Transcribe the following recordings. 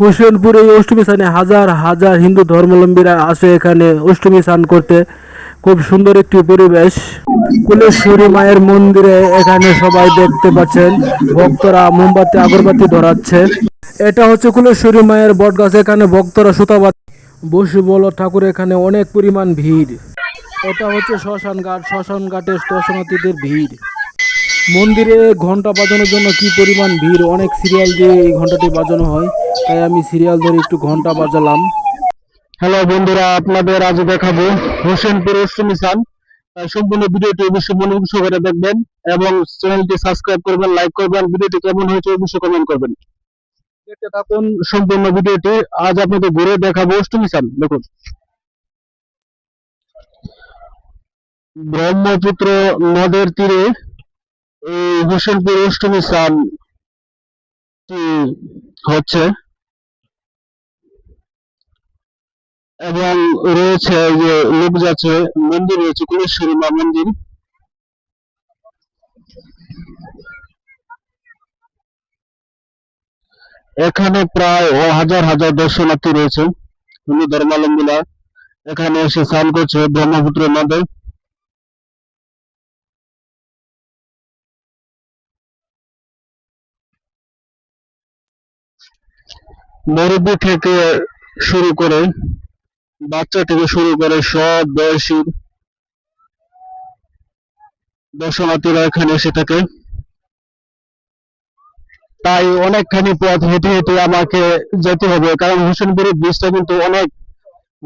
হোসেনপুর এই অষ্টমী স্থানে হাজার হাজার হিন্দু ধর্মাবলম্বীরা আসে এখানে অষ্টমী স্নান করতে। খুব সুন্দর একটি পরিবেশ। কুলেশ্বরী মায়ের মন্দিরে এখানে সবাই দেখতে পাচ্ছেন ভক্তরা মোমবাতি আগরবাতি ধরাচ্ছে। এটা হচ্ছে কুলেশ্বরী মায়ের বটগাছ। এখানে ভক্তরা সুতাবাত বসে বল ঠাকুর, এখানে অনেক পরিমাণ ভিড়। এটা হচ্ছে শ্মশান ঘাট। শ্মশান ঘাটে দর্শনার্থীদের ভিড়। মন্দিরে ঘন্টা বাজানোর জন্য কি পরিমাণ ভিড়! অনেক সিরিয়াল দিয়ে এই ঘন্টাটি বাজানো হয়, তাই আমি সিরিয়াল ধরে একটু ঘন্টা বাজালাম। হ্যালো বন্ধুরা, আপনাদের আজ দেখাবো হোসেনপুর অষ্টমী স্নান। সম্পূর্ণ ভিডিওটি অবশ্যই মনোযোগ সহকারে দেখবেন এবং চ্যানেলটি সাবস্ক্রাইব করবেন, লাইক করবেন। ভিডিওটি কেমন হয়েছে অবশ্যই কমেন্ট করবেন। দেখতে থাকুন সম্পূর্ণ ভিডিওটি। আজ আপনাদের ঘুরে দেখাবো অষ্টমী স্নান। দেখুন, ব্রহ্মপুত্র নদের তীরে এই হোসেনপুর অষ্টমী স্নান হচ্ছে এবং রয়েছে যে লোক যাচ্ছে, মন্দির রয়েছে কুলেশ্বরী মা মন্দির। এখানে প্রায় হাজার হাজার দর্শনার্থী রয়েছে। হিন্দু ধর্মাবলম্বীরা এখানে এসে স্নান করছে ব্রহ্মপুত্র নদে। মুরব্বী থেকে শুরু করে, বাচ্চা থেকে শুরু করে সব বয়সী দর্শনার্থীরা এখানে এসে থাকে। তাই অনেকখানি পথ হেঁটে হেঁটে আমাকে যেতে হবে, কারণ হোসেনপুরের ব্রিজটা কিন্তু অনেক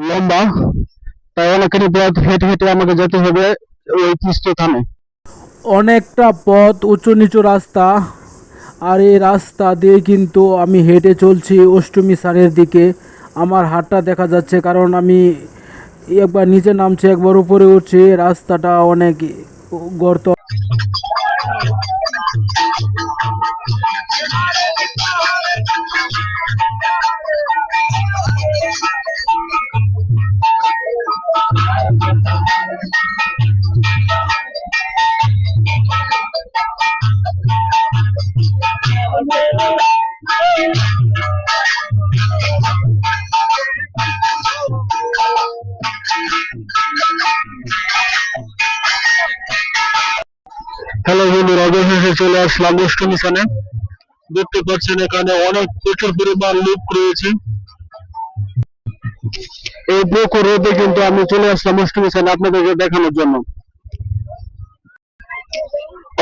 লম্বা। তাই অনেকখানি পথ হেঁটে হেঁটে আমাকে যেতে হবে ওই তীর্থস্থানে। অনেকটা পথ, উঁচু নিচু রাস্তা। আর এই রাস্তা দিয়ে কিন্তু আমি হেঁটে চলছি অষ্টমী স্নানের দিকে। আমার হাতটা দেখা যাচ্ছে, কারণ আমি একবার নিচে নামছি, একবার উপরে উঠছি। রাস্তাটা অনেক গর্ত। হ্যালো বন্ধুরা, অবশেষে চলে আসলাম অষ্টমী স্থানে। দেখতে পাচ্ছেন এখানে অনেক প্রচুর পরিমাণ লোক রয়েছে। এই প্রখর রোদে কিন্তু আমি চলে আসলাম অষ্টমী স্থানে আপনাদেরকে দেখানোর জন্য।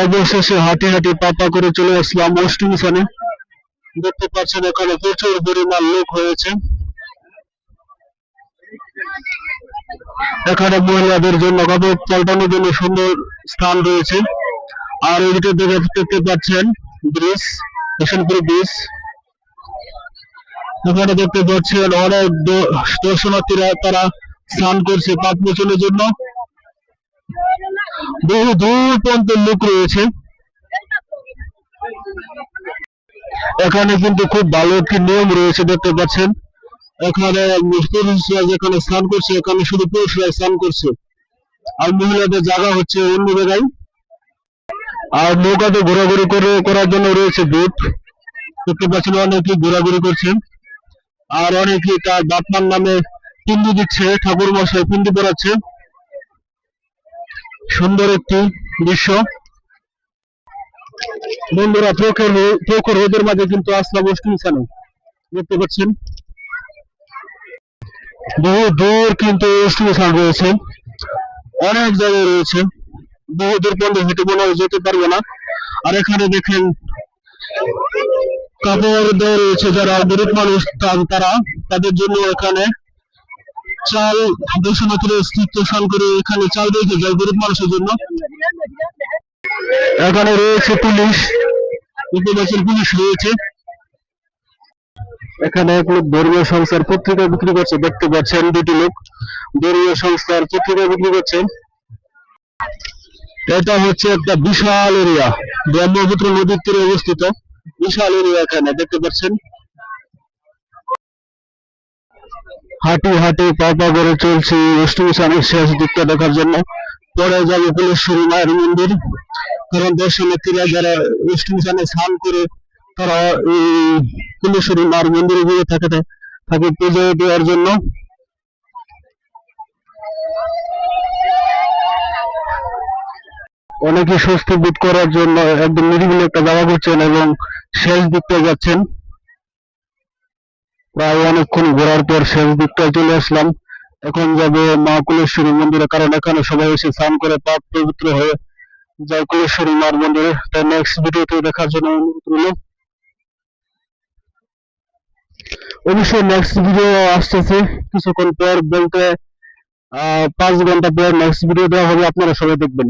অবশেষে হাঁটি হাঁটি পাপা করে চলে আসলাম অষ্টমী স্থানে। দেখতে পাচ্ছেন এখানে প্রচুর পরিমাণ লোক হয়েছে। এখানে মহিলাদের জন্য কাপড় পাল্টানোর জন্য সুন্দর স্থান রয়েছে। আর ওইদিকে দেখতে পাচ্ছেন ব্রিজ, হোসেনপুর ব্রিজ। এখানে দেখতে পাচ্ছেন অনেক দর্শনার্থীরা তারা স্নান করছে পাপ মোচনের জন্য। বহু দূর পর্যন্ত লোক রয়েছে। এখানে কিন্তু খুব ভালো একটি নিয়ম রয়েছে, দেখতে পাচ্ছেন। এখানে পুরুষরা যেখানে স্নান করছে, এখানে শুধু পুরুষরা স্নান করছে, আর মহিলাদের জায়গা হচ্ছে অন্য জায়গায়। আর নৌকাতে ঘোরাঘুরি করার জন্য রয়েছে বোট। দেখতে পাচ্ছেন অনেকে ঘোরাঘুরি করছেন। আর অনেকে তার বাপমার নামে পিন্ডি দিচ্ছে, ঠাকুর মশাই পিন্ডি পড়াচ্ছে। সুন্দর একটি দৃশ্য। বন্ধুরা, প্রখর রোদের মাঝে কিন্তু আসলাম অষ্টমী স্থানে। দেখতে পাচ্ছেন বহু দূর কিন্তু অষ্টমী স্থান রয়েছে, অনেক জায়গায় রয়েছে। বহু দূর পর্যন্ত হেঁটে মনে হয় যেতে পারবো না। আর এখানে দেখেন কাপড় দেওয়া রয়েছে, যারা গরিব মানুষ তারা, তাদের জন্য এখানে চাল দর্শনার্থীরা স্থান করে এখানে চাল রেখে যায় গরিব মানুষের জন্য। এখানে রয়েছে পুলিশ, পুলিশ রয়েছে। এখানে এক লোক ধর্মীয় সংস্থার পত্রিকা বিক্রি করছে, দেখতে পাচ্ছেন দুটি লোক ধর্মীয় সংস্থার পত্রিকা বিক্রি করছে। এটা হচ্ছে একটা বিশাল এরিয়া, ব্রহ্মপুত্র নদীর তীরে অবস্থিত বিশাল এরিয়া। এখানে দেখতে পাচ্ছেন হাঁটি হাঁটি পা পা করে চলছি অষ্টমী স্নানের শেষ দিকটা দেখার জন্য। পরে যাবে কুলেশ্বরী মায়ের মন্দির, কারণ দর্শনার্থীরা যারা অষ্টমী স্নানে স্নান করে তারা এই কুলেশ্বরী মার মন্দিরে গিয়ে থাকে পুজো দেওয়ার জন্য। অনেকে স্বস্তি বোধ করার জন্য একদম নিরিবিলি একটা জায়গা করছেন এবং শেষ দিকটায় যাচ্ছেন। প্রায় অনেকক্ষণ ঘোরার পর শেষ দিকটায় চলে আসলাম। এখন যাবে মা কুলেশ্বরী মন্দিরে, কারণ এখানে সবাই এসে স্নান করে পাক পবিত্র হয়ে যায় কুলেশ্বরী মার মন্দিরে। তাই নেক্সট ভিডিওতে দেখার জন্য অনুরোধ রইল। অবশ্যই নেক্সট ভিডিও আসতেছে কিছুক্ষণ পর, বলতে 5 ঘন্টা পর নেক্সট ভিডিও দেওয়া হবে, আপনারা সবাই দেখবেন।